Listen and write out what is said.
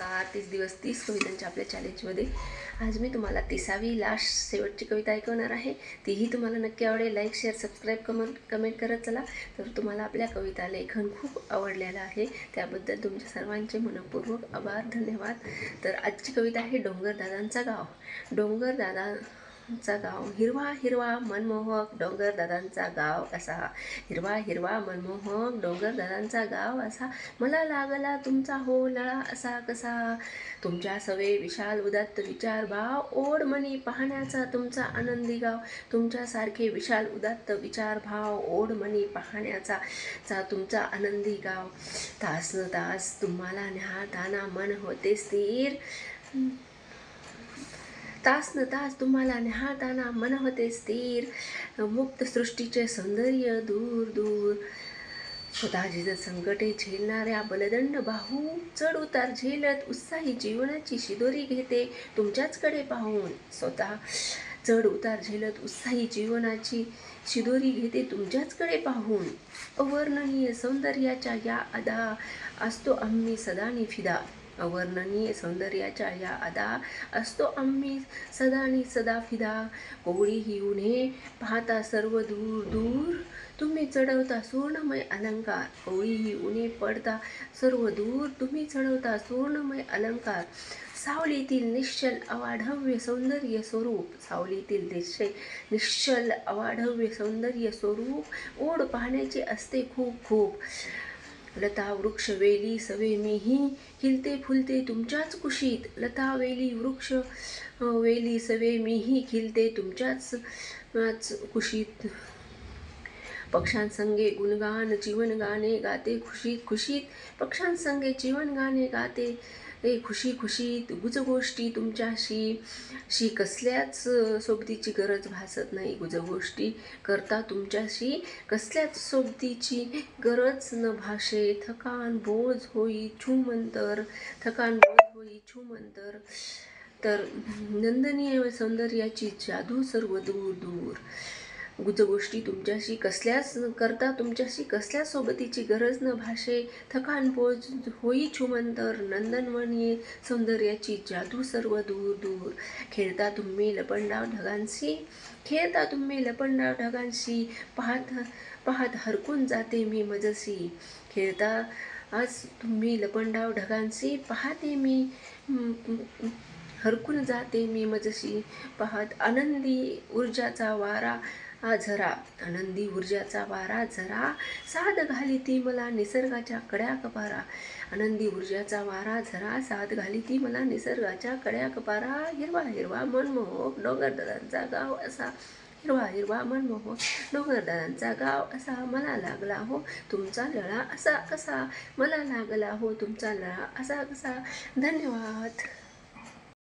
नमस्कार. 30 दिवस 30 कवितांच्या आपल्या चॅलेंजमध्ये आज मी तुम्हाला 30वी लास्ट शेवटची कविता ऐकवणार आहे. तीही तुम्हाला नक्की आवडेल. लाईक शेअर सबस्क्राईब कमेंट करत चला. तर तुम्हाला आपल्या कविता लेखन खूप आवडलेलं आहे, त्याबद्दल तुमच्या सर्वांचे मनपूर्वक आभार, धन्यवाद. तर आजची कविता आहे डोंगरदादांचा गाव. डोंगरदादांचा गाव हिरवा हिरवा मनमोहक, डोंगरदादांचा गाव असा हिरवा हिरवा मनमोहक, डोंगरदादांचा गाव असा. मला लागला तुमचा हो लळा असा कसा, तुमच्या सवे विशाल उदात्त विचार भाव, ओढ मनी पाहण्याचा तुमचा आनंदी गाव. तुमच्यासारखे विशाल उदात्त विचार भाव, ओढ मनी पाहण्याचा तुमचा आनंदी गाव. तास न तास तुम्हाला न्याहाळताना मन होते स्थिर, तास न तास तुम्हाला न्याहाळताना मन होते स्थिर. मुक्त सृष्टीचे सौंदर्य दूर दूर, स्वतःची संकटे झेलणाऱ्या बलदंड बाहू, चढ उतार झेलत उत्साही जीवनाची शिदोरी घेते तुमच्याचकडे पाहून. स्वतः चढ उतार झेलत उत्साही जीवनाची शिदोरी घेते तुमच्याचकडे पाहून. अवर्णनीय सौंदर्याच्या या अदा असतो आम्ही सदानी फिदा, अवर्णनीय सौंदर्याच्या या अदा असतो आम्ही सदानी सदा फिदा. कोवळी ही उन्हे पाहता सर्व दूर दूर, तुम्ही चढवता सुवर्णमय अलंकार. कोवळी ही उन्हे पडता सर्व दूर, तुम्ही चढवता सुवर्णमय अलंकार. सावलीतील निश्चल अवाढव्य सौंदर्य स्वरूप, सावलीतील निश्चल अवाढव्य सौंदर्य स्वरूप, ओढ पाहण्याची असते खूप खूप. लता वृक्ष वेली सवे मीही खिलते फुलते तुमच्याच कुशीत, लता वेली वृक्ष वेली सवे मीही खिलते तुमच्याच कुशीत. पक्ष्यांसंगे गुणगान जीवन गाणे गाते खुशीत खुशीत, पक्ष्यांसंगे जीवन गाणे गाते खुशी खुशीत. गुजगोष्टी तुमच्याशी कसल्याच सोबतीची गरज भासत नाही, गुजगोष्टी करता तुमच्याशी कसल्याच सोबतीची गरज न भाषे. थकान बोझ होई छूमंतर, थकान बोझ होई छूमंतर. तर नंदनीय सौंदर्याची जादू सर्व दूर दूर, गुजगोष्टी तुमच्याशी कसल्याच करता तुमच्याशी कसल्याच सोबतीची गरज न भाषे. थकान बोझ होई छूमंतर, नंदनवनीय सौंदर्याची जादू सर्व दूर दूर. खेळता तुम्ही लपंडाव ढगांशी, खेळता तुम्ही लपंडाव ढगांशी, पाहत पाहत हरकून जाते मी मजसी. खेळता आज तुम्ही लपंडाव ढगांशी, पाहते मी हरकून जाते मी मजसी. पाहत आनंदी ऊर्जाचा वारा झरा, आनंदी ऊर्जाचा वारा झरा, साद घाली ती मला निसर्गाच्या कड्या कपारा. आनंदी ऊर्जाचा वारा झरा, साद घाली ती मला निसर्गाच्या कड्या कपारा. हिरवा हिरवा मनमोहक डोंगरदादांचा गाव असा, हिरवा हिरवा मनमोहक डोंगरदादांचा गाव असा. मला लागला हो तुमचा लळा असा कसा, मला लागला हो तुमचा लळा असा कसा. धन्यवाद.